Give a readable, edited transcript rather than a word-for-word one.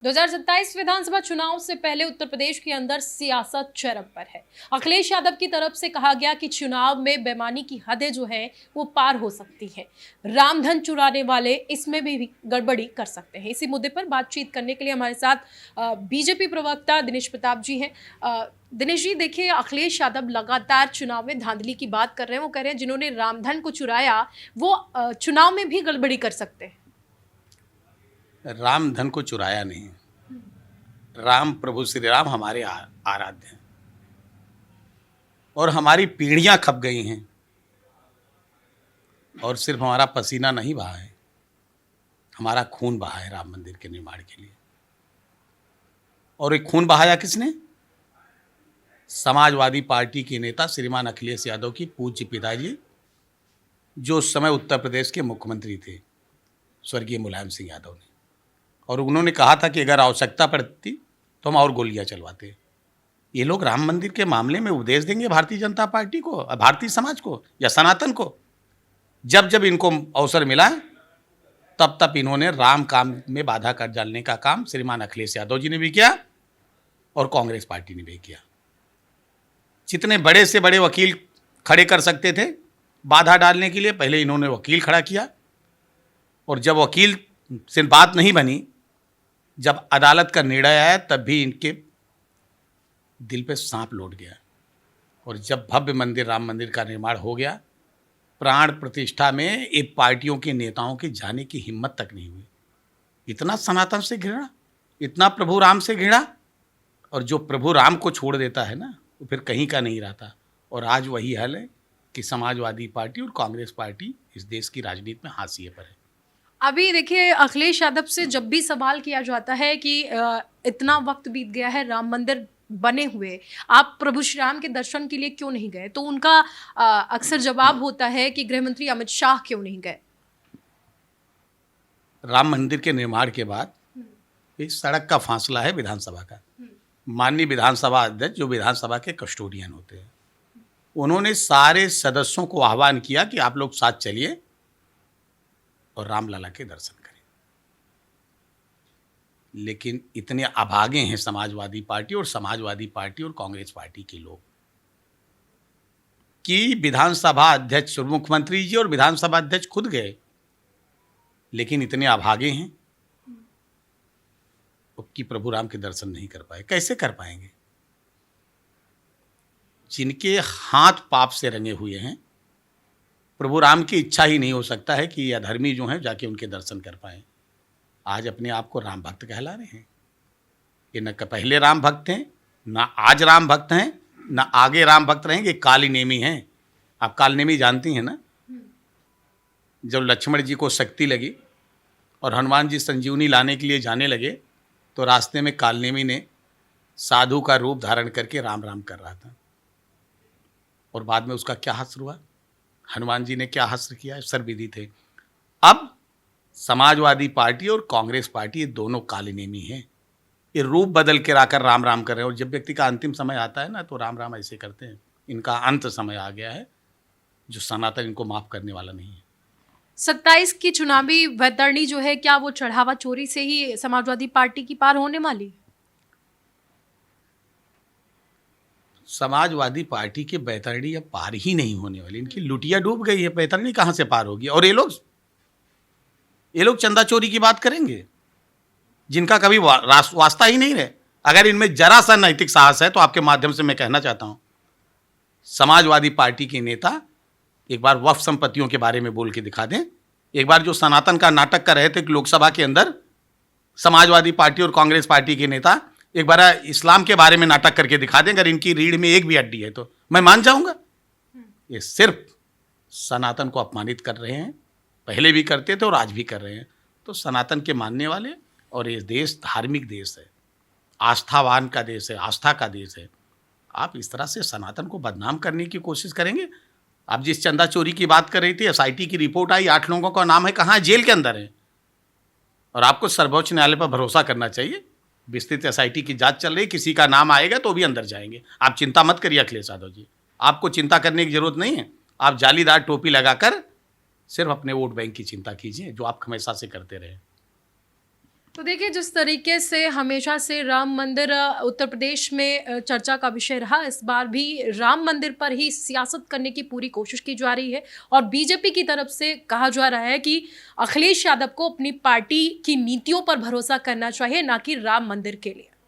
2027 विधानसभा चुनाव से पहले उत्तर प्रदेश के अंदर सियासत चरम पर है। अखिलेश यादव की तरफ से कहा गया कि चुनाव में बेईमानी की हदें जो हैं वो पार हो सकती हैं। रामधन चुराने वाले इसमें भी गड़बड़ी कर सकते हैं। इसी मुद्दे पर बातचीत करने के लिए हमारे साथ बीजेपी प्रवक्ता दिनेश प्रताप जी हैं। दिनेश जी, देखिए, अखिलेश यादव लगातार चुनाव में धांधली की बात कर रहे हैं। वो कह रहे हैं जिन्होंने रामधन को चुराया वो चुनाव में भी गड़बड़ी कर सकते हैं। राम धन को चुराया नहीं। राम प्रभु श्री राम हमारे आराध्य हैं और हमारी पीढ़ियां खप गई हैं और सिर्फ हमारा पसीना नहीं बहा है, हमारा खून बहा है राम मंदिर के निर्माण के लिए। और एक खून बहाया किसने? समाजवादी पार्टी के नेता श्रीमान अखिलेश यादव की पूज्य पिताजी, जो उस समय उत्तर प्रदेश के मुख्यमंत्री थे, स्वर्गीय मुलायम सिंह यादव ने। और उन्होंने कहा था कि अगर आवश्यकता पड़ती तो हम और गोलियां चलवाते। ये लोग राम मंदिर के मामले में उपदेश देंगे भारतीय जनता पार्टी को, भारतीय समाज को या सनातन को? जब जब इनको अवसर मिला तब तब इन्होंने राम काम में बाधा कर डालने का काम श्रीमान अखिलेश यादव जी ने भी किया और कांग्रेस पार्टी ने भी किया। जितने बड़े से बड़े वकील खड़े कर सकते थे बाधा डालने के लिए, पहले इन्होंने वकील खड़ा किया। और जब वकील से बात नहीं बनी, जब अदालत का निर्णय आया, तब भी इनके दिल पे सांप लौट गया। और जब भव्य मंदिर राम मंदिर का निर्माण हो गया, प्राण प्रतिष्ठा में एक पार्टियों के नेताओं के जाने की हिम्मत तक नहीं हुई। इतना सनातन से घृणा, इतना प्रभु राम से घृणा। और जो प्रभु राम को छोड़ देता है ना, वो फिर कहीं का नहीं रहता। और आज वही हाल है कि समाजवादी पार्टी और कांग्रेस पार्टी इस देश की राजनीति में हाशिए पर है। अभी देखिए, अखिलेश यादव से जब भी सवाल किया जाता है कि इतना वक्त बीत गया है राम मंदिर बने हुए, आप प्रभु श्री राम के दर्शन के लिए क्यों नहीं गए, तो उनका अक्सर जवाब होता है कि गृह मंत्री अमित शाह क्यों नहीं गए। राम मंदिर के निर्माण के बाद इस सड़क का फासला है विधानसभा का। माननीय विधानसभा अध्यक्ष, जो विधानसभा के कस्टोडियन होते हैं, उन्होंने सारे सदस्यों को आह्वान किया कि आप लोग साथ चलिए और रामलला के दर्शन करें। लेकिन इतने अभागे हैं समाजवादी पार्टी और कांग्रेस पार्टी के लोग कि विधानसभा अध्यक्ष, मुख्यमंत्री जी और विधानसभा अध्यक्ष खुद गए, लेकिन इतने अभागे हैं कि प्रभु राम के दर्शन नहीं कर पाए। कैसे कर पाएंगे? जिनके हाथ पाप से रंगे हुए हैं, प्रभु राम की इच्छा ही नहीं हो सकता है कि अधर्मी जो हैं जाके उनके दर्शन कर पाएं। आज अपने आप को राम भक्त कहला रहे हैं। ये न पहले राम भक्त हैं, ना आज राम भक्त हैं, ना आगे राम भक्त रहेंगे। काली नेमी हैं। आप काल नेमी जानती हैं ना? जब लक्ष्मण जी को शक्ति लगी और हनुमान जी संजीवनी लाने के लिए जाने लगे, तो रास्ते में काल नेमी ने साधु का रूप धारण करके राम राम कर रहा था। और बाद में उसका क्या हश्र हुआ? हनुमान जी ने क्या हश्र किया? सर्वविधि थे। अब समाजवादी पार्टी और कांग्रेस पार्टी, ये दोनों काले नेमी हैं। ये रूप बदल के आकर राम राम कर रहे हैं। और जब व्यक्ति का अंतिम समय आता है ना, तो राम राम ऐसे करते हैं। इनका अंत समय आ गया है, जो सनातन इनको माफ करने वाला नहीं है। 27 की चुनावी वैतरणी जो है, क्या वो चढ़ावा चोरी से ही समाजवादी पार्टी की पार होने वाली? समाजवादी पार्टी की बैतरणी अब पार ही नहीं होने वाली। इनकी लुटिया डूब गई है, बैतरणी कहाँ से पार होगी? और ये लोग चंदा चोरी की बात करेंगे, जिनका कभी वास्ता ही नहीं रहे। अगर इनमें जरा सा नैतिक साहस है तो आपके माध्यम से मैं कहना चाहता हूं, समाजवादी पार्टी के नेता एक बार वक्फ संपत्तियों के बारे में बोल के दिखा दें। एक बार जो सनातन का नाटक कर रहे थे कि लोकसभा के अंदर समाजवादी पार्टी और कांग्रेस पार्टी के नेता एक बार इस्लाम के बारे में नाटक करके दिखा दें, अगर इनकी रीढ़ में एक भी हड्डी है तो मैं मान जाऊंगा। ये सिर्फ सनातन को अपमानित कर रहे हैं। पहले भी करते थे और आज भी कर रहे हैं। तो सनातन के मानने वाले, और ये देश धार्मिक देश है, आस्थावान का देश है, आस्था का देश है। आप इस तरह से सनातन को बदनाम करने की कोशिश करेंगे? आप जिस चंदा चोरी की बात कर रही थी, एसआईटी की रिपोर्ट आई, 8 लोगों का नाम है, कहाँ है? जेल के अंदर है। और आपको सर्वोच्च न्यायालय पर भरोसा करना चाहिए। विस्तृत एसआईटी की जांच चल रही, किसी का नाम आएगा तो भी अंदर जाएंगे। आप चिंता मत करिए अखिलेश यादव जी, आपको चिंता करने की जरूरत नहीं है। आप जालीदार टोपी लगाकर सिर्फ अपने वोट बैंक की चिंता कीजिए, जो आप हमेशा से करते रहे। तो देखिए, जिस तरीके से हमेशा से राम मंदिर उत्तर प्रदेश में चर्चा का विषय रहा, इस बार भी राम मंदिर पर ही सियासत करने की पूरी कोशिश की जा रही है और बीजेपी की तरफ से कहा जा रहा है कि अखिलेश यादव को अपनी पार्टी की नीतियों पर भरोसा करना चाहिए, ना कि राम मंदिर के लिए।